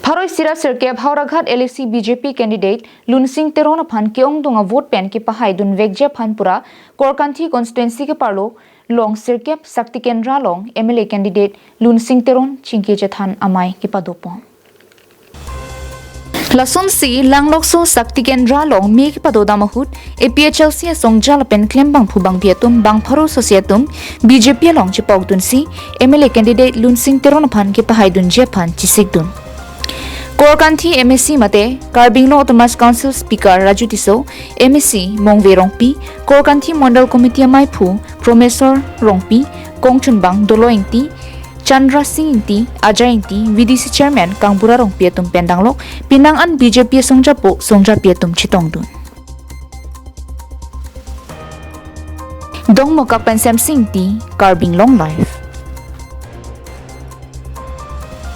Pharoi Sirap Sirkep Hauraghat LAC BJP candidate Lunsing Teron aphan keong donga vote pen ki pahai dun vekje phan pura Korkanthi constituency ke parlo long Sirkep Saktikendra long MLA candidate Lunsing Teron chingke jethan amai ki padopo Lason si langlokso Saktikendra long mi ki padoda mahut APHLC songjal pen klembang phubang biatum bang pharo societum BJP long chipok dun si MLA candidate Lunsing Teron aphan ki pahai dun je phan chisik dun Korkanthi MSC mate Karbinglo Autonomous Council Speaker Raju Tiso MSC Mongve Rongpi Korkanthi Mondal Committee Mai Phu Professor Rongpi Kongchunbang Dolo Ingti Chandra Singh Ingti Ajay Ingti VDC Chairman Kangbura Rongpi Atum Pendanglok Pinang an BJP Songja Piatum Chitongdun Dong Mokak Pensem Singh Ti Karbing Long Life